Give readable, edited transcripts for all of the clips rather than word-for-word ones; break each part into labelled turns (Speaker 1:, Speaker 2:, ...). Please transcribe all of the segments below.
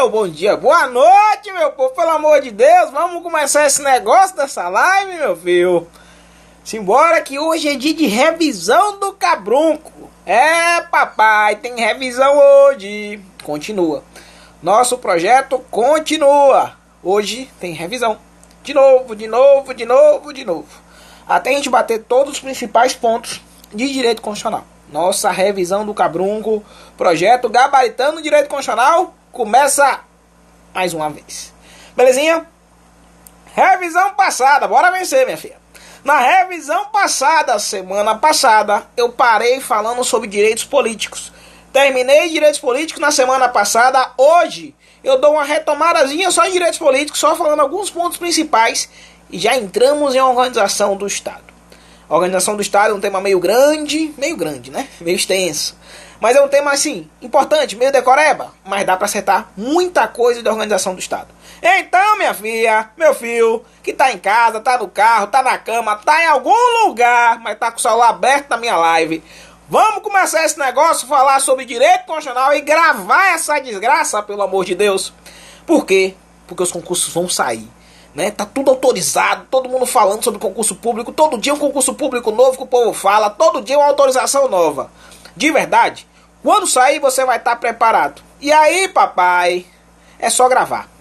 Speaker 1: meu bom dia, boa noite, meu povo, pelo amor de Deus, vamos começar esse negócio dessa live, meu filho. Simbora que hoje é dia de revisão do Cabrunco. É, papai, tem revisão hoje. Continua. Nosso projeto continua. Hoje tem revisão. De novo. Até a gente bater todos os principais pontos de direito constitucional. Nossa revisão do Cabrunco, projeto Gabaritando Direito Constitucional, começa mais uma vez. Belezinha? Revisão passada, bora vencer, minha filha. Na revisão passada, semana passada, eu parei falando sobre direitos políticos. Terminei direitos políticos na semana passada. Hoje eu dou uma retomadazinha só em direitos políticos, só falando alguns pontos principais. E já entramos em organização do Estado. A organização do Estado é um tema meio grande, né? Meio extenso. Mas é um tema, assim, importante, meio decoreba. Mas dá pra acertar muita coisa da organização do Estado. Então, minha filha, meu filho, que tá em casa, tá no carro, tá na cama, tá em algum lugar, mas tá com o celular aberto na minha live, vamos começar esse negócio, falar sobre direito constitucional e gravar essa desgraça, pelo amor de Deus. Por quê? Porque os concursos vão sair. Né? Tá tudo autorizado, todo mundo falando sobre concurso público, todo dia um concurso público novo que o povo fala, todo dia uma autorização nova. De verdade, quando sair você vai estar preparado. E aí, papai, é só gravar.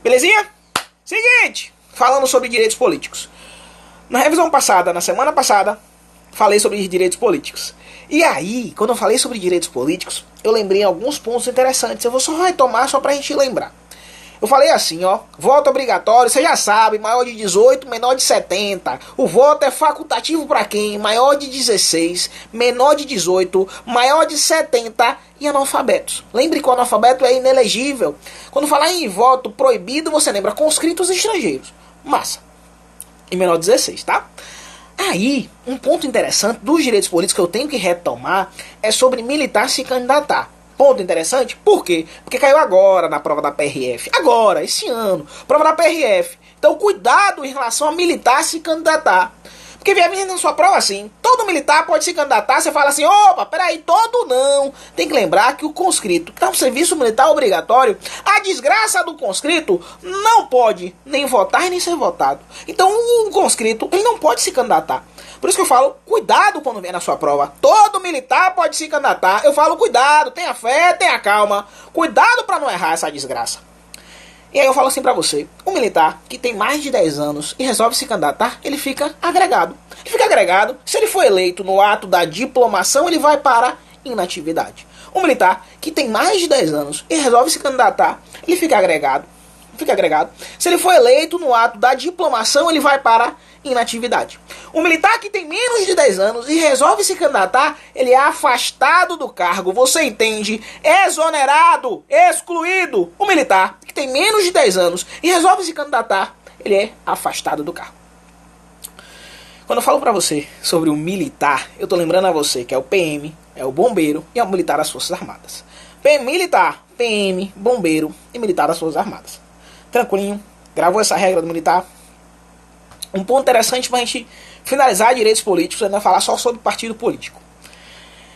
Speaker 1: Belezinha? Seguinte, falando sobre direitos políticos. Na revisão passada, na semana passada, falei sobre direitos políticos. E aí, quando eu falei sobre direitos políticos, eu lembrei alguns pontos interessantes. Eu vou só retomar só pra gente lembrar. Eu falei assim, ó, voto obrigatório, você já sabe, maior de 18, menor de 70. O voto é facultativo para quem? Maior de 16, menor de 18, maior de 70 e analfabetos. Lembre que o analfabeto é inelegível. Quando falar em voto proibido, você lembra conscritos estrangeiros. Massa. E menor de 16, tá? Aí, um ponto interessante dos direitos políticos que eu tenho que retomar é sobre militar se candidatar. Ponto interessante, por quê? Porque caiu agora na prova da PRF. Agora, esse ano, prova da PRF. Então, cuidado em relação a militar se candidatar. Porque vier na sua prova assim, todo militar pode se candidatar, você fala assim, opa, peraí, todo não. Tem que lembrar que o conscrito, que tá no serviço militar obrigatório, a desgraça do conscrito não pode nem votar nem ser votado. Então, o conscrito, ele não pode se candidatar. Por isso que eu falo, cuidado quando vier na sua prova. Todo militar pode se candidatar. Eu falo, cuidado, tenha fé, tenha calma. Cuidado para não errar essa desgraça. E aí eu falo assim pra você, o militar que tem mais de 10 anos e resolve se candidatar, ele fica agregado. Ele fica agregado, se ele for eleito no ato da diplomação, ele vai para inatividade. O militar que tem mais de 10 anos e resolve se candidatar, ele fica agregado. Se ele for eleito no ato da diplomação, ele vai para inatividade. O militar que tem menos de 10 anos e resolve se candidatar, ele é afastado do cargo, você entende? Exonerado, excluído. O militar que tem menos de 10 anos e resolve se candidatar, ele é afastado do cargo. Quando eu falo pra você sobre o militar, eu tô lembrando a você que é o PM, é o bombeiro e é o militar das Forças Armadas. Militar, PM, bombeiro e militar das Forças Armadas. Tranquilinho, gravou essa regra do militar. Um ponto interessante para a gente finalizar direitos políticos, ainda falar só sobre partido político.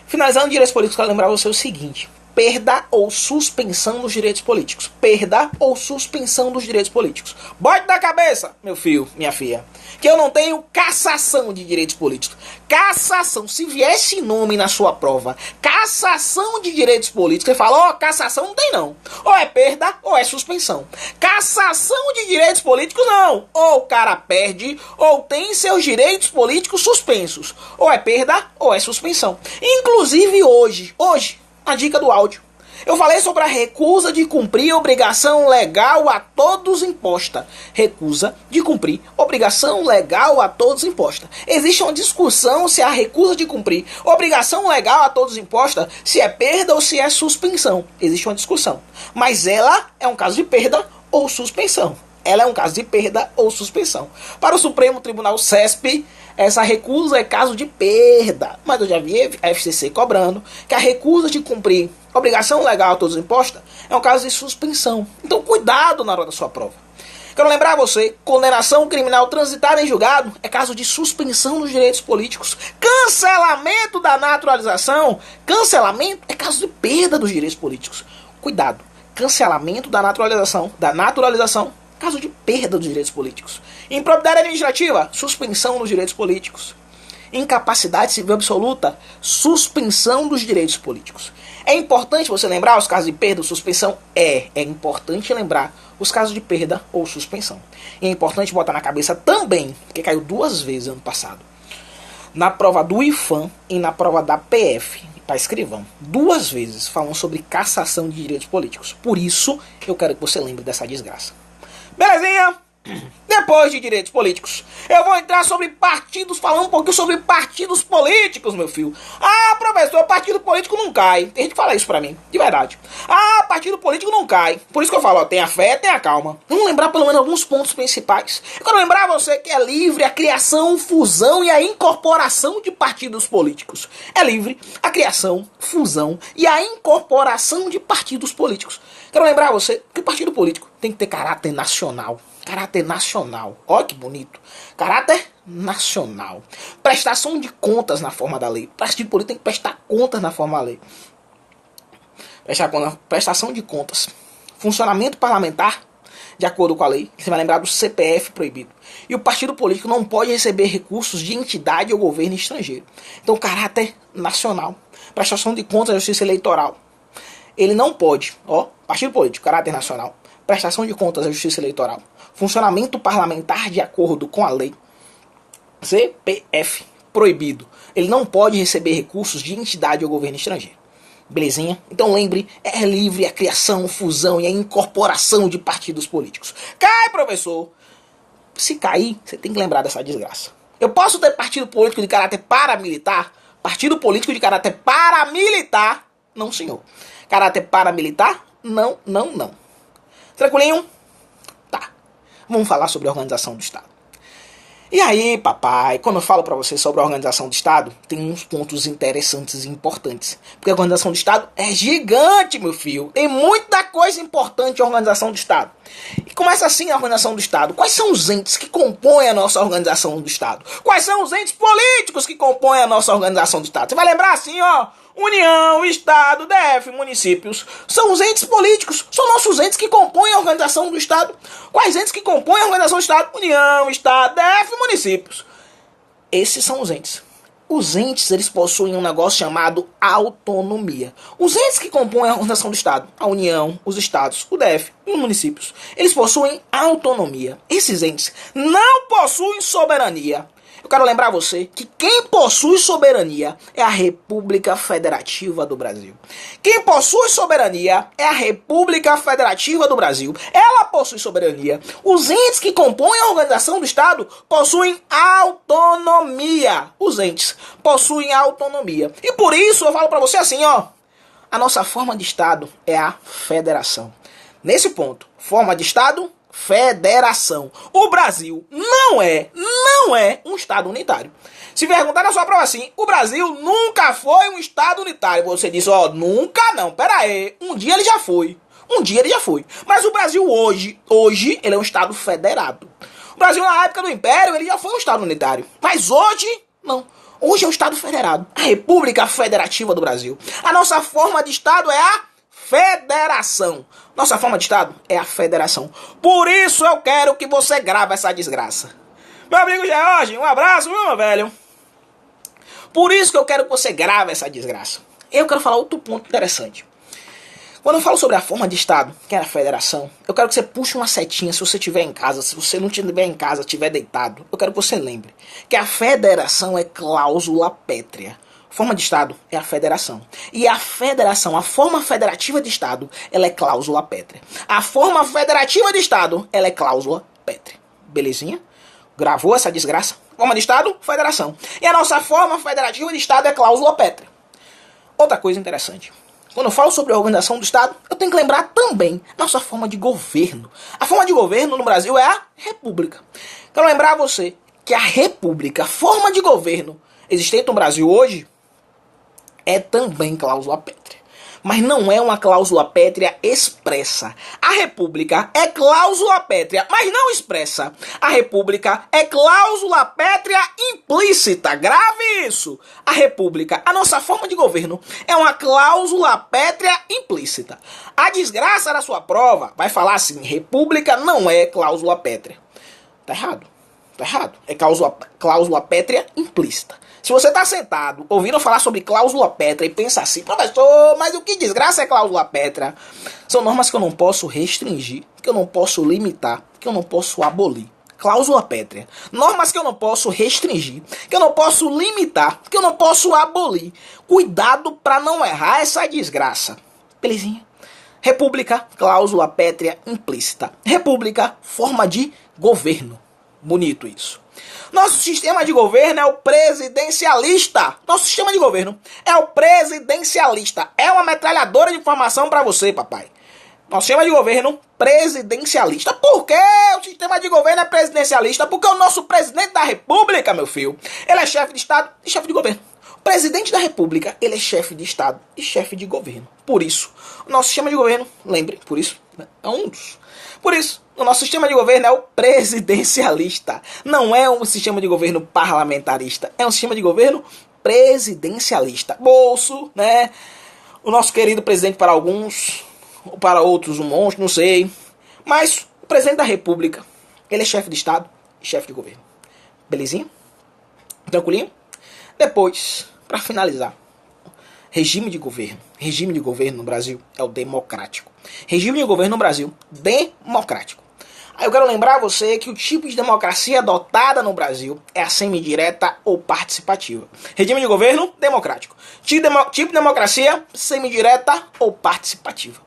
Speaker 1: Finalizando direitos políticos, eu quero lembrar você o seguinte: perda ou suspensão dos direitos políticos. Perda ou suspensão dos direitos políticos. Bote na cabeça, meu filho, minha filha, que eu não tenho cassação de direitos políticos. Cassação, se vier esse nome na sua prova, cassação de direitos políticos, você fala, cassação não tem não. Ou é perda ou é suspensão. Cassação de direitos políticos não. Ou o cara perde ou tem seus direitos políticos suspensos. Ou é perda ou é suspensão. Inclusive hoje, a dica do áudio. Eu falei sobre a recusa de cumprir obrigação legal a todos imposta. Recusa de cumprir obrigação legal a todos imposta. Existe uma discussão se a recusa de cumprir obrigação legal a todos imposta, se é perda ou se é suspensão. Existe uma discussão. Mas ela é um caso de perda ou suspensão. Ela é um caso de perda ou suspensão. Para o Supremo Tribunal SESP, essa recusa é caso de perda. Mas eu já vi a FCC cobrando que a recusa de cumprir obrigação legal a todos imposta é um caso de suspensão. Então cuidado na hora da sua prova. Quero lembrar a você, condenação criminal transitada em julgado é caso de suspensão dos direitos políticos. Cancelamento da naturalização, cancelamento é caso de perda dos direitos políticos. Cuidado. cancelamento da naturalização, caso de perda dos direitos políticos. Improbidade administrativa, suspensão dos direitos políticos. Incapacidade civil absoluta, suspensão dos direitos políticos. É importante você lembrar os casos de perda ou suspensão? É importante lembrar os casos de perda ou suspensão. E é importante botar na cabeça também, que caiu 2 vezes ano passado, na prova do IFAM e na prova da PF, para escrivão, 2 vezes falam sobre cassação de direitos políticos. Por isso, eu quero que você lembre dessa desgraça. Belezinha? Depois de direitos políticos, eu vou entrar sobre partidos, falar um pouquinho sobre partidos políticos, meu filho. Ah, professor, partido político não cai. Tem gente que fala isso pra mim, de verdade. Ah, partido político não cai. Por isso que eu falo, ó, tenha fé, tenha calma. Vamos lembrar pelo menos alguns pontos principais. Eu quero lembrar você que é livre a criação, fusão e a incorporação de partidos políticos. É livre a criação, fusão e a incorporação de partidos políticos. Quero lembrar você que o partido político tem que ter caráter nacional. Caráter nacional. Olha que bonito. Caráter nacional. Prestação de contas na forma da lei. O partido político tem que prestar contas na forma da lei. Prestação de contas. Funcionamento parlamentar, de acordo com a lei. Você vai lembrar do CPF proibido. E o partido político não pode receber recursos de entidade ou governo estrangeiro. Então, caráter nacional. Prestação de contas da justiça eleitoral. Ele não pode, partido político, caráter nacional. Prestação de contas da justiça eleitoral. Funcionamento parlamentar de acordo com a lei. CPF, proibido. Ele não pode receber recursos de entidade ou governo estrangeiro. Belezinha? Então lembre, é livre a criação, fusão e a incorporação de partidos políticos. Cai, professor! Se cair, você tem que lembrar dessa desgraça. Eu posso ter partido político de caráter paramilitar? Partido político de caráter paramilitar? Não, senhor. Caráter paramilitar? Não. Tranquilinho? Tá. Vamos falar sobre a organização do Estado. E aí, papai, quando eu falo pra você sobre a organização do Estado, tem uns pontos interessantes e importantes. Porque a organização do Estado é gigante, meu filho. Tem muita coisa importante a organização do Estado. E começa assim a organização do Estado. Quais são os entes que compõem a nossa organização do Estado? Quais são os entes políticos que compõem a nossa organização do Estado? Você vai lembrar assim, União, Estado, DF, municípios. São os entes políticos. São nossos entes que compõem a organização do Estado. Quais entes que compõem a organização do Estado? União, Estado, DF, municípios. Esses são os entes. Os entes, eles possuem um negócio chamado autonomia. Os entes que compõem a organização do Estado, a União, os Estados, o DF e os municípios, eles possuem autonomia. Esses entes não possuem soberania. Eu quero lembrar você que quem possui soberania é a República Federativa do Brasil. Quem possui soberania é a República Federativa do Brasil. Ela possui soberania. Os entes que compõem a organização do Estado possuem autonomia. Os entes possuem autonomia. E por isso eu falo pra você assim, a nossa forma de Estado é a federação. Nesse ponto, forma de Estado, federação. O Brasil não é um Estado unitário. Se perguntar na sua prova assim, o Brasil nunca foi um Estado unitário. Você diz, nunca não. Pera aí, um dia ele já foi. Mas o Brasil hoje, ele é um Estado federado. O Brasil na época do Império, ele já foi um Estado unitário. Mas hoje, não. Hoje é um Estado federado. A República Federativa do Brasil. A nossa forma de Estado é a federação. Nossa forma de Estado é a federação. Por isso eu quero que você grave essa desgraça. Meu amigo George, um abraço, viu, meu velho? Por isso que eu quero que você grave essa desgraça. Eu quero falar outro ponto interessante. Quando eu falo sobre a forma de Estado, que é a federação, eu quero que você puxe uma setinha se você estiver em casa. Se você não estiver em casa, estiver deitado, eu quero que você lembre que a federação é cláusula pétrea. Forma de Estado é a federação. E a federação, a forma federativa de Estado, ela é cláusula pétrea. A forma federativa de Estado, ela é cláusula pétrea. Belezinha? Gravou essa desgraça? Forma de Estado, federação. E a nossa forma federativa de Estado é cláusula pétrea. Outra coisa interessante. Quando eu falo sobre a organização do Estado, eu tenho que lembrar também nossa forma de governo. A forma de governo no Brasil é a república. Quero lembrar a você que a república, a forma de governo existente no Brasil hoje, é também cláusula pétrea. mas não é uma cláusula pétrea expressa. A República é cláusula pétrea, mas não expressa. A República é cláusula pétrea implícita. Grave isso. A República, a nossa forma de governo, é uma cláusula pétrea implícita. A desgraça da sua prova vai falar assim: República não é cláusula pétrea. Tá errado. Tá errado. É cláusula pétrea implícita. Se você está sentado ouvindo falar sobre cláusula pétrea e pensa assim: professor, mas o que desgraça é cláusula pétrea? São normas que eu não posso restringir, que eu não posso limitar, que eu não posso abolir. Cláusula pétrea. Normas que eu não posso restringir, que eu não posso limitar, que eu não posso abolir. Cuidado para não errar essa desgraça. Belezinha? República, cláusula pétrea implícita. República, forma de governo. Bonito isso. Nosso sistema de governo é o presidencialista. Nosso sistema de governo é o presidencialista. É uma metralhadora de informação para você, papai. Nosso sistema de governo presidencialista. Por que o sistema de governo é presidencialista? Porque o nosso presidente da república, meu filho, ele é chefe de estado e chefe de governo. O presidente da república, ele é chefe de estado e chefe de governo. Por isso, o nosso sistema de governo, lembre, por isso, é um dos. Por isso, o nosso sistema de governo é o presidencialista. Não é um sistema de governo parlamentarista. É um sistema de governo presidencialista. Bolso, né? O nosso querido presidente para alguns, para outros um monte, não sei. Mas o presidente da república, ele é chefe de estado e chefe de governo. Belezinha? Tranquilinho? Depois, para finalizar, regime de governo. Regime de governo no Brasil é o democrático. Regime de governo no Brasil, democrático. Aí eu quero lembrar a você que o tipo de democracia adotada no Brasil é a semidireta ou participativa. Regime de governo, democrático. Tipo de democracia, semidireta ou participativa.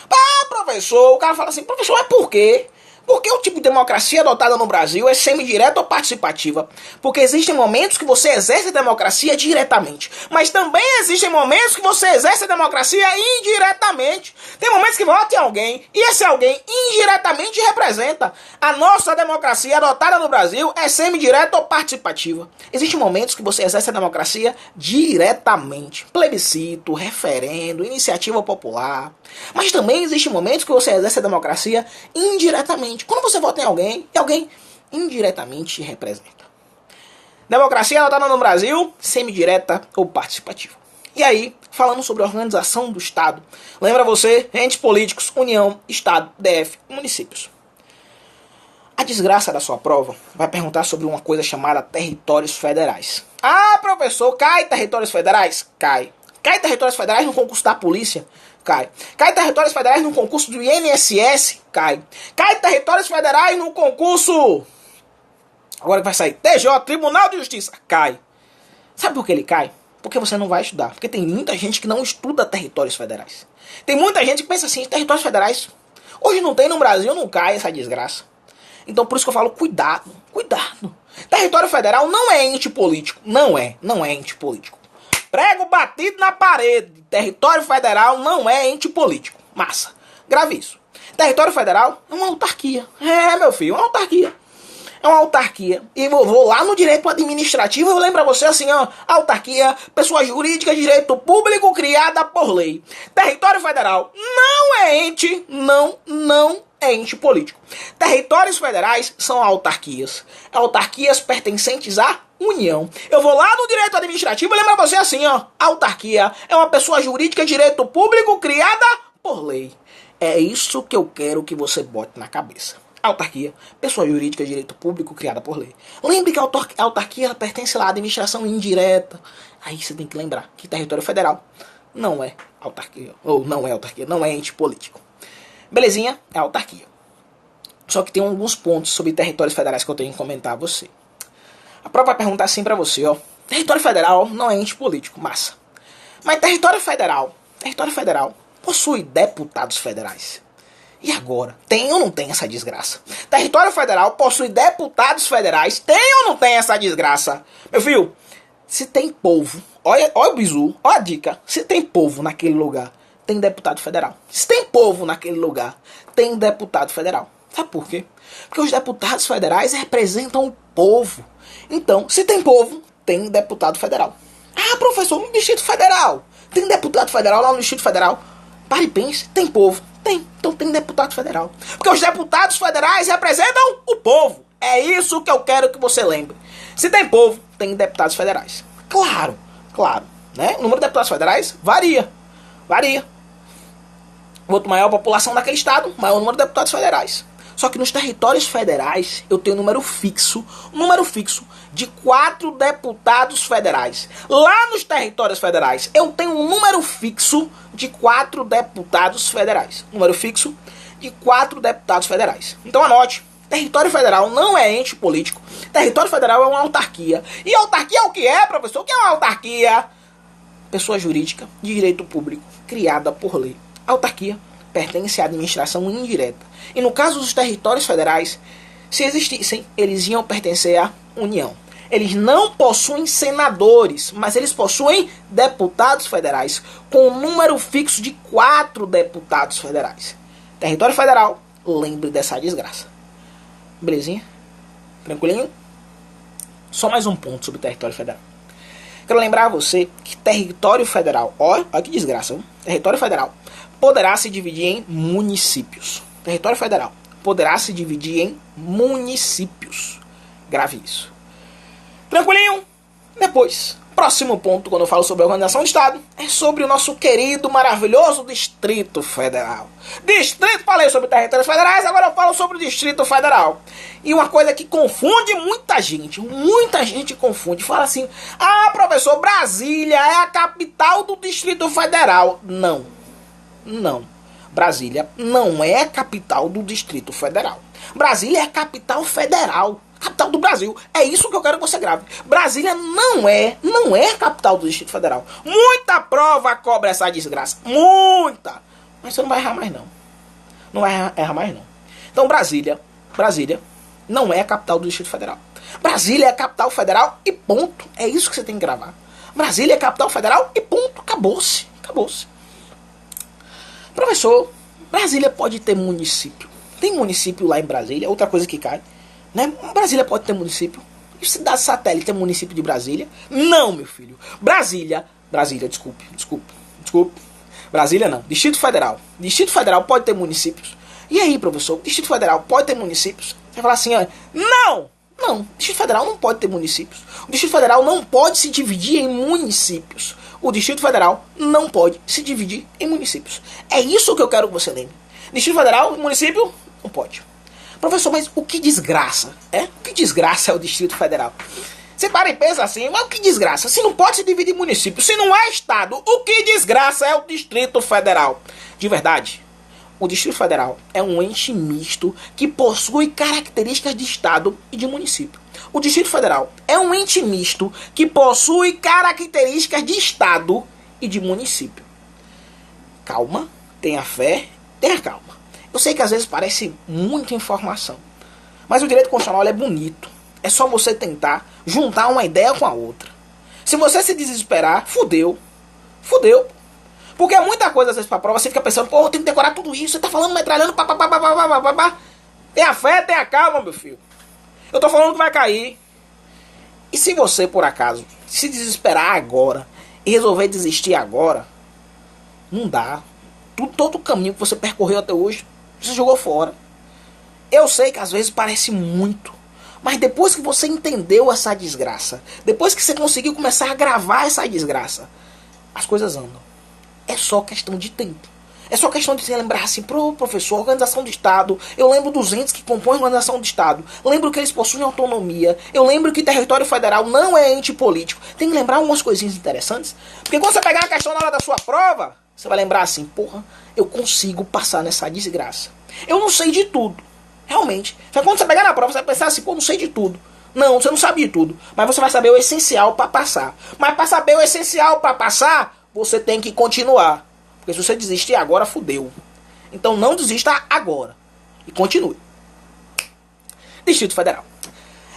Speaker 1: Ah, professor, o cara fala assim: professor, mas por quê? Porque o tipo de democracia adotada no Brasil é semidireta ou participativa? Porque existem momentos que você exerce a democracia diretamente, mas também existem momentos que você exerce a democracia indiretamente. Tem momentos que vota em alguém e esse alguém indiretamente representa. A nossa democracia adotada no Brasil é semidireta ou participativa. Existem momentos que você exerce a democracia diretamente. Plebiscito, referendo, iniciativa popular. Mas também existem momentos que você exerce a democracia indiretamente. Quando você vota em alguém, e alguém indiretamente te representa. Democracia adotada no Brasil, semidireta ou participativa. E aí, falando sobre a organização do Estado, lembra você, entes políticos, União, Estado, DF, municípios. A desgraça da sua prova vai perguntar sobre uma coisa chamada territórios federais. Ah, professor, cai territórios federais? Cai. Cai territórios federais no concurso da polícia? Cai. Cai territórios federais no concurso do INSS? Cai. Cai territórios federais no concurso... Agora que vai sair TJ, Tribunal de Justiça? Cai. Sabe por que ele cai? Porque você não vai estudar. Porque tem muita gente que não estuda territórios federais. Tem muita gente que pensa assim: territórios federais, hoje não tem no Brasil, não cai essa desgraça. Então por isso que eu falo: cuidado, cuidado. Território federal não é ente político. Não é ente político. Prego batido na parede. Território federal não é ente político. Massa. Grave isso. Território federal é uma autarquia. É, meu filho, uma autarquia. É uma autarquia. E eu vou lá no direito administrativo e eu lembro a você assim, ó: autarquia, pessoa jurídica de direito público criada por lei. Território federal não é ente, não é ente político. Territórios federais são autarquias. Autarquias pertencentes à União. Eu vou lá no direito administrativo e lembro a você assim, ó: autarquia é uma pessoa jurídica de direito público criada por lei. É isso que eu quero que você bote na cabeça. Autarquia, pessoa jurídica de direito público criada por lei. Lembre que a autarquia pertence lá à administração indireta. Aí você tem que lembrar que território federal não é autarquia, ou não é autarquia, não é ente político. Belezinha? É autarquia. Só que tem alguns pontos sobre territórios federais que eu tenho que comentar a você. A prova vai perguntar assim pra você, ó: território federal não é ente político, massa. Mas território federal possui deputados federais. E agora? Tem ou não tem essa desgraça? Território federal possui deputados federais. Tem ou não tem essa desgraça? Meu filho, se tem povo, olha o bizu, olha a dica. Se tem povo naquele lugar, tem deputado federal. Se tem povo naquele lugar, tem deputado federal. Sabe por quê? Porque os deputados federais representam o povo. Então, se tem povo, tem deputado federal. Ah, professor, no Distrito Federal. Tem deputado federal lá no Distrito Federal? Pare e pense, tem povo? Tem, então tem deputado federal. Porque os deputados federais representam o povo. É isso que eu quero que você lembre. Se tem povo, tem deputados federais. Claro, claro. Né? O número de deputados federais varia. Quanto maior a população daquele estado, maior o número de deputados federais. Só que nos territórios federais, eu tenho um número fixo de 4 deputados federais. Lá nos territórios federais, eu tenho um número fixo de 4 deputados federais. Número fixo de 4 deputados federais. Então anote, território federal não é ente político. Território federal é uma autarquia. E autarquia é o que é, professor? O que é uma autarquia? Pessoa jurídica de direito público, criada por lei. Autarquia pertence à administração indireta. E no caso dos territórios federais, se existissem, eles iam pertencer à União. Eles não possuem senadores, mas eles possuem deputados federais, com um número fixo de 4 deputados federais. Território federal, lembre dessa desgraça. Belezinha? Tranquilinho? Só mais um ponto sobre o território federal. Quero lembrar a você que território federal, olha que desgraça, viu? Território federal poderá se dividir em municípios. Território federal poderá se dividir em municípios. Grave isso. Tranquilinho? Depois, próximo ponto, quando eu falo sobre a organização do Estado, é sobre o nosso querido, maravilhoso Distrito Federal. Falei sobre territórios federais, agora eu falo sobre o Distrito Federal. E uma coisa que confunde muita gente confunde. Fala assim, professor, Brasília é a capital do Distrito Federal. Não. Brasília não é a capital do Distrito Federal. Brasília é a capital federal. Capital do Brasil. É isso que eu quero que você grave. Brasília não é a capital do Distrito Federal. Muita prova cobra essa desgraça. Muita. Mas você não vai errar mais não. Não vai errar mais não. Então Brasília não é a capital do Distrito Federal. Brasília é a capital federal e ponto. É isso que você tem que gravar. Brasília é a capital federal e ponto. Acabou-se. Professor, Brasília pode ter município. Tem município lá em Brasília, outra coisa que cai. Né? Brasília pode ter município. E cidade satélite tem município de Brasília? Não, meu filho. Brasília, desculpe. Brasília não. Distrito Federal. Distrito Federal pode ter municípios. E aí, professor, Distrito Federal pode ter municípios? Você vai falar assim, ó, não. Distrito Federal não pode ter municípios. O Distrito Federal não pode se dividir em municípios. O Distrito Federal não pode se dividir em municípios. É isso que eu quero que você lembre. Distrito Federal, município, não pode. Professor, mas o que desgraça? O que desgraça é o Distrito Federal? Você para e pensa assim, mas o que desgraça? Se não pode se dividir em município, se não é Estado, o que desgraça é o Distrito Federal? De verdade, o Distrito Federal é um ente misto que possui características de Estado e de município. O Distrito Federal é um ente misto que possui características de Estado e de município. Calma, tenha fé, tenha calma. Eu sei que às vezes parece muita informação, mas o direito constitucional é bonito. É só você tentar juntar uma ideia com a outra. Se você se desesperar, fudeu. Porque é muita coisa às vezes pra prova, você fica pensando, pô, eu tenho que decorar tudo isso, você tá falando, metralhando, papapá. Tenha fé, tenha calma, meu filho. Eu tô falando que vai cair. E se você, por acaso, se desesperar agora e resolver desistir agora, não dá. Todo o caminho que você percorreu até hoje, você jogou fora. Eu sei que às vezes parece muito, mas depois que você entendeu essa desgraça, depois que você conseguiu começar a gravar essa desgraça, as coisas andam. É só questão de tempo. É só questão de se lembrar assim, professor, organização do Estado. Eu lembro dos entes que compõem a organização do Estado. Lembro que eles possuem autonomia. Eu lembro que território federal não é ente político. Tem que lembrar umas coisinhas interessantes. Porque quando você pegar a questão na hora da sua prova, você vai lembrar assim, porra, eu consigo passar nessa desgraça. Eu não sei de tudo. Realmente. Só que quando você pegar na prova, você vai pensar assim, pô, não sei de tudo. Não, você não sabe de tudo. Mas você vai saber o essencial para passar. Mas para saber o essencial para passar, você tem que continuar. Porque se você desistir agora, fudeu. Então não desista agora. E continue. Distrito Federal.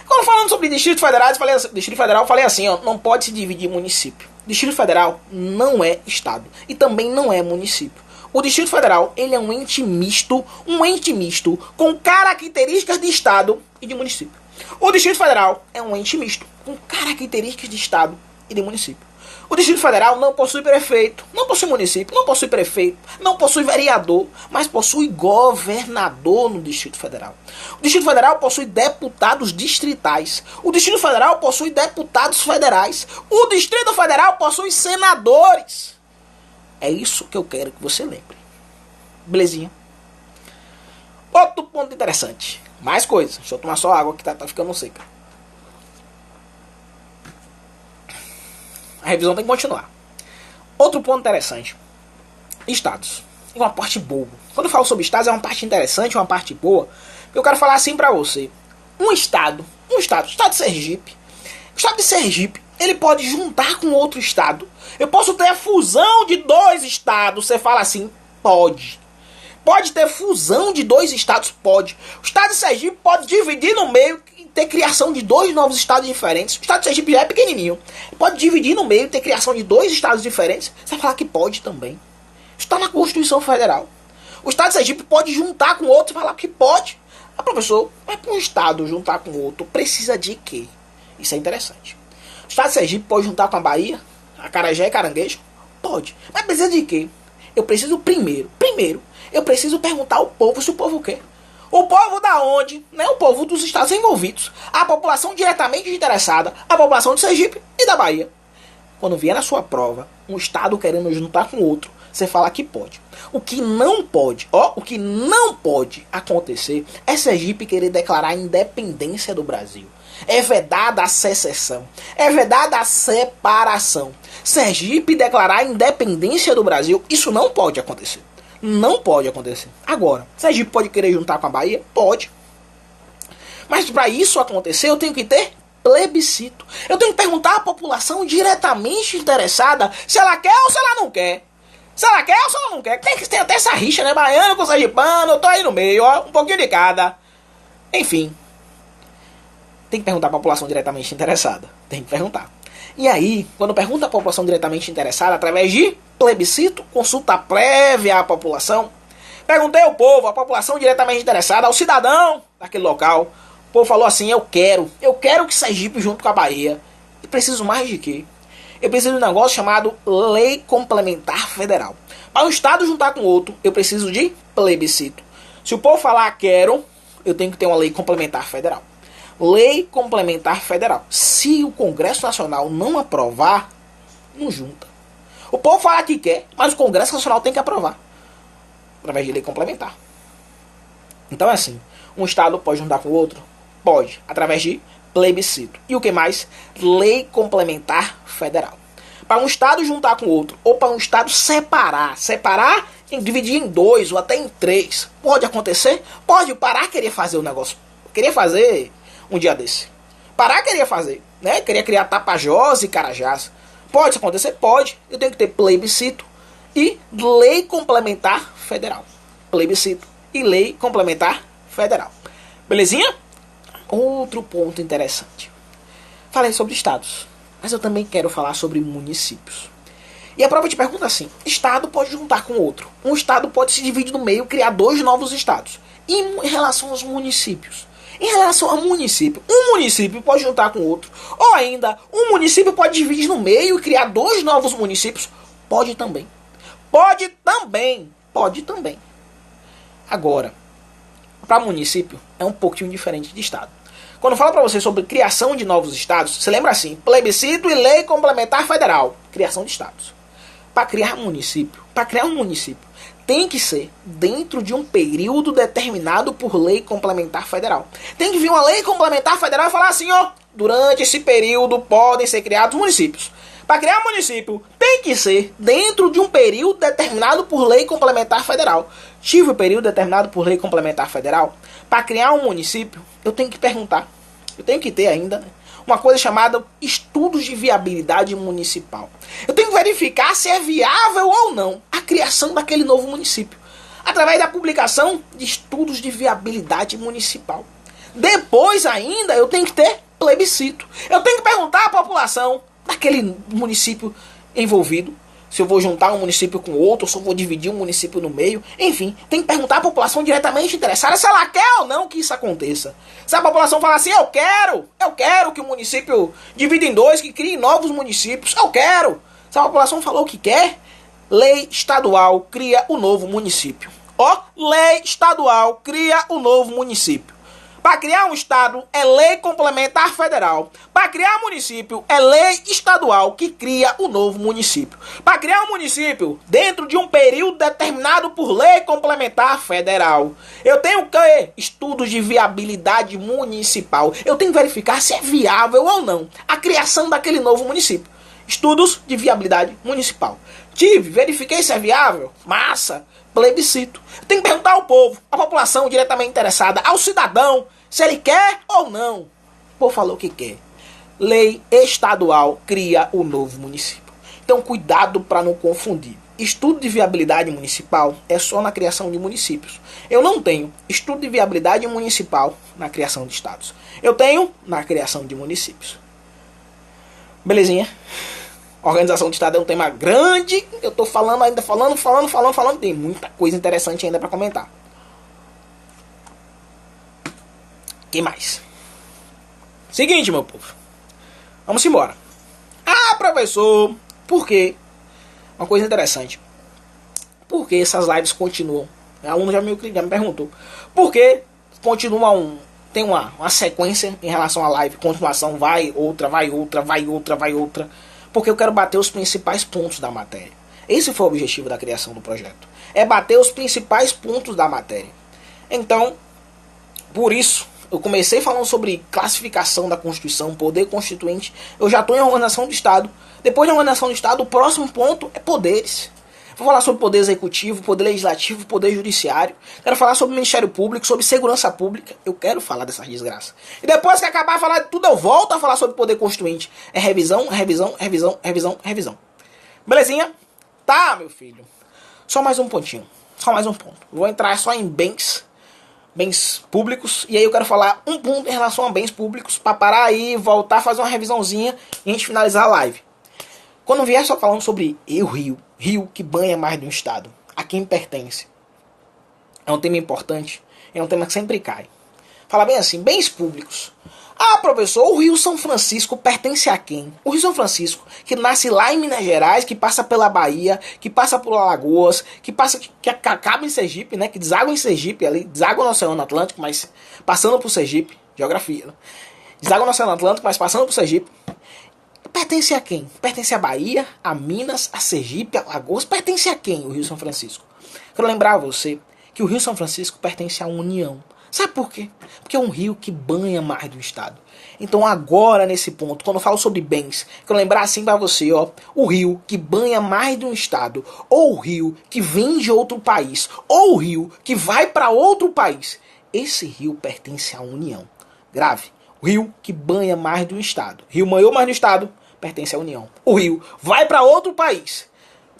Speaker 1: Quando falando sobre Distrito Federal, eu falei assim, ó, não pode se dividir em município. Distrito Federal não é Estado. E também não é município. O Distrito Federal, ele é um ente misto com características de Estado e de município. O Distrito Federal é um ente misto com características de Estado e de município. O Distrito Federal não possui prefeito, não possui município, não possui prefeito, não possui vereador, mas possui governador no Distrito Federal. O Distrito Federal possui deputados distritais. O Distrito Federal possui deputados federais. O Distrito Federal possui senadores. É isso que eu quero que você lembre. Belezinha? Outro ponto interessante. Mais coisa. Deixa eu tomar só água que tá ficando seca. A revisão tem que continuar. Outro ponto interessante. Estados. É uma parte boa. Quando eu falo sobre estados, é uma parte interessante, uma parte boa. Eu quero falar assim pra você. O estado de Sergipe. O estado de Sergipe, ele pode juntar com outro estado. Eu posso ter a fusão de 2 estados. Você fala assim, pode. Pode ter fusão de 2 estados? Pode. O estado de Sergipe pode dividir no meio e ter criação de 2 novos estados diferentes. O estado de Sergipe já é pequenininho. Pode dividir no meio e ter criação de 2 estados diferentes. Você vai falar que pode também. Está na Constituição Federal. O estado de Sergipe pode juntar com outro e falar que pode. Ah, professor, mas para um estado juntar com outro, precisa de quê? Isso é interessante. O estado de Sergipe pode juntar com a Bahia, Acarajé e Caranguejo? Pode. Mas precisa de quê? Eu preciso primeiro, eu preciso perguntar ao povo se o povo quer. O povo da onde? Né? O povo dos estados envolvidos. A população diretamente interessada, a população de Sergipe e da Bahia. Quando vier na sua prova, um estado querendo juntar com outro, você fala que pode. O que não pode, o que não pode acontecer é Sergipe querer declarar a independência do Brasil. É vedada a secessão. É vedada a separação. Sergipe declarar a independência do Brasil, isso não pode acontecer. Não pode acontecer. Agora, Sergipe pode querer juntar com a Bahia? Pode. Mas para isso acontecer, eu tenho que ter plebiscito. Eu tenho que perguntar à população diretamente interessada se ela quer ou se ela não quer. Se ela quer ou se ela não quer. Tem até essa rixa, né? Baiano com sergipano, eu tô aí no meio, um pouquinho de cada. Enfim. Tem que perguntar à população diretamente interessada. Tem que perguntar. E aí, quando pergunta à população diretamente interessada, através de plebiscito, consulta prévia à população, perguntei ao povo, à população diretamente interessada, ao cidadão daquele local. O povo falou assim, eu quero que Sergipe junto com a Bahia. E preciso mais de quê? Eu preciso de um negócio chamado Lei Complementar Federal. Para um estado juntar com outro, eu preciso de plebiscito. Se o povo falar quero, eu tenho que ter uma lei complementar federal. Lei Complementar Federal. Se o Congresso Nacional não aprovar, não junta. O povo fala que quer, mas o Congresso Nacional tem que aprovar. Através de lei complementar. Então é assim. Um estado pode juntar com o outro? Pode. Através de plebiscito. E o que mais? Lei Complementar Federal. Para um estado juntar com o outro, ou para um estado separar. Separar, dividir em 2 ou até em 3. Pode acontecer? Pode. O Pará queria fazer o negócio. Queria fazer um dia desse. Pará queria fazer, né? Queria criar Tapajós e Carajás. Pode isso acontecer? Pode. Eu tenho que ter plebiscito e lei complementar federal. Plebiscito e lei complementar federal. Belezinha? Outro ponto interessante. Falei sobre estados, mas eu também quero falar sobre municípios. E a prova te pergunta assim, estado pode juntar com outro. Um estado pode se dividir no meio e criar 2 novos estados. E em relação aos municípios? Em relação ao município, um município pode juntar com outro. Ou ainda, um município pode dividir no meio e criar 2 novos municípios. Pode também. Pode também. Pode também. Agora, para município, é um pouquinho diferente de estado. Quando eu falo para você sobre criação de novos estados, você lembra assim, plebiscito e lei complementar federal. Criação de estados. Para criar um município, tem que ser dentro de um período determinado por lei complementar federal. Tem que vir uma lei complementar federal e falar assim, durante esse período podem ser criados municípios. Para criar um município, tem que ser dentro de um período determinado por lei complementar federal. Tive o período determinado por lei complementar federal. Para criar um município, eu tenho que perguntar, eu tenho que ter ainda, uma coisa chamada estudos de viabilidade municipal. Eu tenho que verificar se é viável ou não a criação daquele novo município, através da publicação de estudos de viabilidade municipal. Depois ainda eu tenho que ter plebiscito. Eu tenho que perguntar à população daquele município envolvido, se eu vou juntar um município com outro, se eu vou dividir um município no meio, enfim, tem que perguntar à população diretamente interessada se ela quer ou não que isso aconteça. Se a população falar assim, eu quero que o município divida em 2, que crie novos municípios, eu quero. Se a população falou o que quer, lei estadual cria o novo município. Ó, lei estadual cria o novo município. Para criar um estado é lei complementar federal. Para criar município é lei estadual que cria o novo município. Para criar um município dentro de um período determinado por lei complementar federal. Eu tenho o quê? Estudos de viabilidade municipal. Eu tenho que verificar se é viável ou não a criação daquele novo município. Estudos de viabilidade municipal. Verifiquei se é viável. Massa. Plebiscito. Tem que perguntar ao povo, à população diretamente interessada, ao cidadão, se ele quer ou não. O povo falou que quer. Lei estadual cria o novo município. Então cuidado para não confundir. Estudo de viabilidade municipal é só na criação de municípios. Eu não tenho estudo de viabilidade municipal na criação de estados. Eu tenho na criação de municípios. Belezinha? Organização de Estado é um tema grande. Eu tô falando. Tem muita coisa interessante ainda para comentar. Que mais? Seguinte, meu povo. Vamos embora. Ah, professor, por quê? Uma coisa interessante. Por que essas lives continuam? O aluno já me perguntou. Por que continuam? Tem uma sequência em relação à live. Continuação, vai outra. Porque eu quero bater os principais pontos da matéria. Esse foi o objetivo da criação do projeto. É bater os principais pontos da matéria. Então, por isso, eu comecei falando sobre classificação da Constituição, poder constituinte. Eu já estou em organização do Estado. Depois da organização do Estado, o próximo ponto é poderes. Vou falar sobre poder executivo, poder legislativo, poder judiciário. Quero falar sobre Ministério Público, sobre segurança pública. Eu quero falar dessas desgraças. E depois que acabar de falar de tudo, eu volto a falar sobre poder constituinte. É revisão. Belezinha? Tá, meu filho. Só mais um pontinho. Só mais um ponto. Vou entrar só em bens públicos. E aí eu quero falar um ponto em relação a bens públicos. Para parar aí, voltar a fazer uma revisãozinha e a gente finalizar a live. Quando vier só falando sobre rio que banha mais de um estado, a quem pertence? É um tema importante, é um tema que sempre cai. Fala bem assim, bens públicos. Ah, professor, o Rio São Francisco pertence a quem? O Rio São Francisco, que nasce lá em Minas Gerais, que passa pela Bahia, que passa por Alagoas, que acaba em Sergipe, né? Que deságua em Sergipe, ali, deságua no Oceano Atlântico, mas passando por Sergipe, geografia, né? Deságua no Oceano Atlântico, mas passando por Sergipe. Pertence a quem? Pertence à Bahia, a Minas, a Sergipe, a Alagoas. Pertence a quem o Rio São Francisco? Quero lembrar a você que o Rio São Francisco pertence à União. Sabe por quê? Porque é um rio que banha mais do estado. Então agora, nesse ponto, quando eu falo sobre bens, quero lembrar assim para você, ó, o rio que banha mais de um estado, ou o rio que vem de outro país, ou o rio que vai para outro país. Esse rio pertence à União. Grave. O rio que banha mais de um estado. Rio banhou mais do estado, pertence à União. O rio vai para outro país,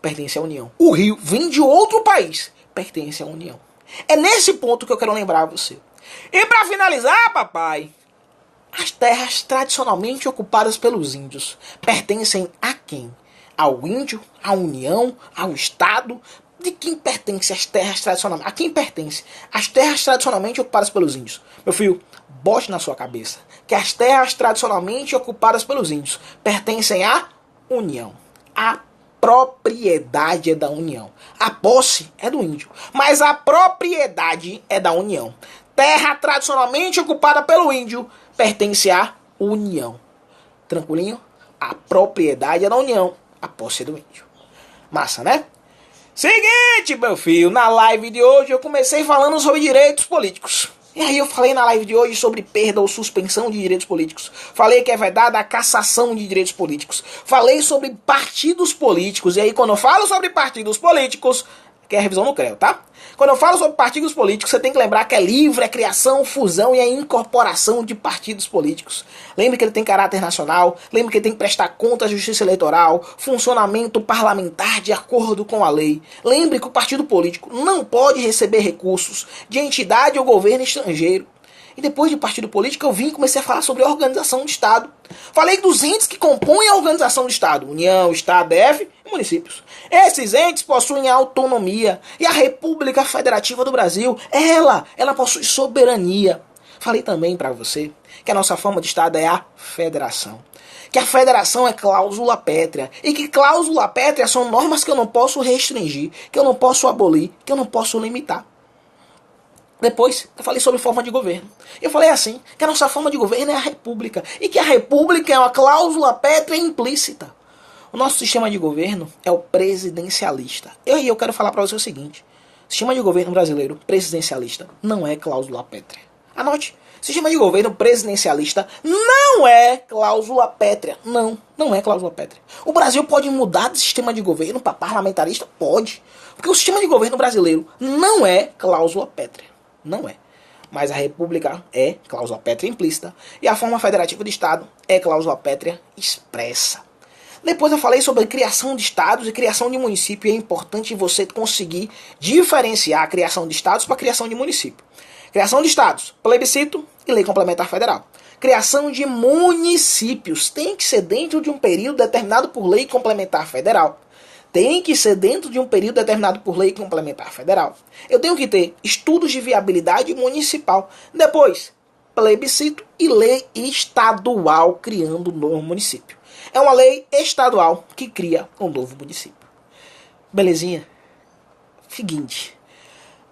Speaker 1: pertence à União. O rio vem de outro país, pertence à União. É nesse ponto que eu quero lembrar a você. E para finalizar, papai, as terras tradicionalmente ocupadas pelos índios pertencem a quem? Ao índio, à União, ao Estado? De quem pertence as terras tradicionalmente? A quem pertence as terras tradicionalmente ocupadas pelos índios? Meu filho, bote na sua cabeça que as terras tradicionalmente ocupadas pelos índios pertencem à União. A propriedade é da União. A posse é do índio, mas a propriedade é da União. Terra tradicionalmente ocupada pelo índio pertence à União. Tranquilinho? A propriedade é da União, a posse é do índio. Massa, né? Seguinte, meu filho, na live de hoje eu comecei falando sobre direitos políticos. E aí eu falei na live de hoje sobre perda ou suspensão de direitos políticos. Falei que é vedada a cassação de direitos políticos. Falei sobre partidos políticos. E aí quando eu falo sobre partidos políticos, que é a revisão no CREA, tá? Quando eu falo sobre partidos políticos, você tem que lembrar que é livre a criação, fusão e a incorporação de partidos políticos. Lembre que ele tem caráter nacional, lembre que ele tem que prestar conta à justiça eleitoral, funcionamento parlamentar de acordo com a lei. Lembre que o partido político não pode receber recursos de entidade ou governo estrangeiro. E depois de partido político eu vim e comecei a falar sobre a organização do Estado. Falei dos entes que compõem a organização do Estado. União, Estado, DF e municípios. Esses entes possuem autonomia. E a República Federativa do Brasil, ela possui soberania. Falei também para você que a nossa forma de Estado é a federação. Que a federação é cláusula pétrea. E que cláusula pétrea são normas que eu não posso restringir, que eu não posso abolir, que eu não posso limitar. Depois, eu falei sobre forma de governo. Eu falei assim, que a nossa forma de governo é a república. E que a república é uma cláusula pétrea implícita. O nosso sistema de governo é o presidencialista. Eu quero falar para você o seguinte. O sistema de governo brasileiro presidencialista não é cláusula pétrea. Anote. Sistema de governo presidencialista não é cláusula pétrea. Não é cláusula pétrea. O Brasil pode mudar de sistema de governo para parlamentarista? Pode. Porque o sistema de governo brasileiro não é cláusula pétrea. Não é. Mas a república é cláusula pétrea implícita. E a forma federativa de Estado é cláusula pétrea expressa. Depois eu falei sobre a criação de estados e criação de município. E é importante você conseguir diferenciar a criação de estados para a criação de município. Criação de estados, plebiscito e lei complementar federal. Criação de municípios tem que ser dentro de um período determinado por lei complementar federal. Tem que ser dentro de um período determinado por lei complementar federal. Eu tenho que ter estudos de viabilidade municipal. Depois, plebiscito e lei estadual criando um novo município. É uma lei estadual que cria um novo município. Belezinha? Seguinte.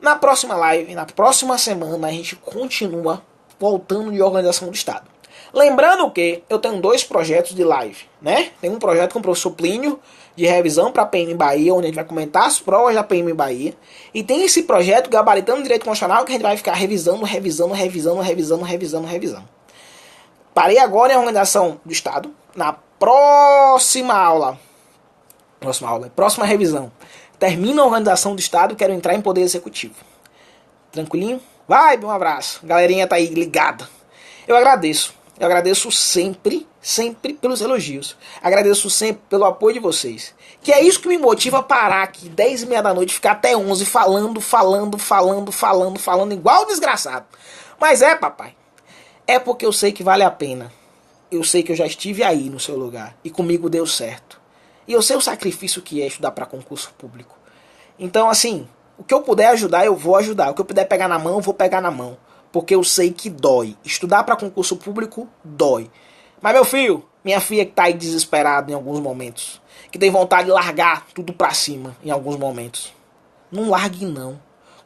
Speaker 1: Na próxima live, na próxima semana, a gente continua voltando de organização do Estado. Lembrando que eu tenho 2 projetos de live, né? Tem um projeto com o professor Plínio, de revisão para a PM Bahia, onde a gente vai comentar as provas da PM Bahia. E tem esse projeto Gabaritando Direito Constitucional, que a gente vai ficar revisando. Parei agora em organização do Estado. Na próxima revisão, termino a organização do Estado, quero entrar em poder executivo. Tranquilinho? Vai, um abraço. Galerinha tá aí ligada. Eu agradeço sempre pelos elogios. Agradeço sempre pelo apoio de vocês. Que é isso que me motiva a parar aqui 10h30 da noite, ficar até 11 falando, igual desgraçado. Mas papai. É porque eu sei que vale a pena. Eu sei que eu já estive aí no seu lugar. E comigo deu certo. E eu sei o sacrifício que é estudar para concurso público. Então, assim, o que eu puder ajudar, eu vou ajudar. O que eu puder pegar na mão, eu vou pegar na mão. Porque eu sei que dói. Estudar para concurso público dói. Mas, meu filho, minha filha que tá aí desesperada em alguns momentos, que tem vontade de largar tudo pra cima em alguns momentos, não largue não.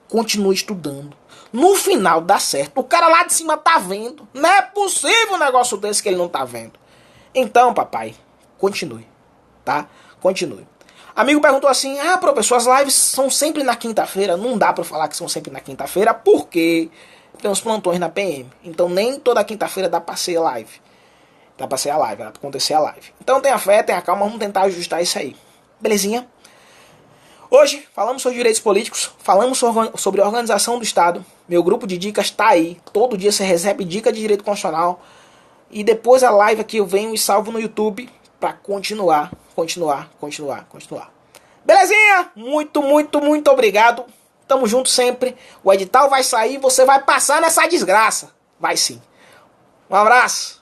Speaker 1: Continue estudando. No final dá certo. O cara lá de cima tá vendo. Não é possível um negócio desse que ele não tá vendo. Então, papai, continue. Tá? Continue. Amigo perguntou assim: professor, as lives são sempre na quinta-feira? Não dá pra falar que são sempre na quinta-feira, porque tem uns plantões na PM. Então nem toda quinta-feira dá pra ser live. Dá pra acontecer a live. Então tenha fé, tenha calma, vamos tentar ajustar isso aí. Belezinha? Hoje falamos sobre direitos políticos, falamos sobre a organização do Estado. Meu grupo de dicas tá aí. Todo dia você recebe dica de direito constitucional. E depois a live aqui eu venho e salvo no YouTube pra continuar. Belezinha? Muito obrigado. Tamo junto sempre. O edital vai sair, você vai passar nessa desgraça. Vai sim. Um abraço.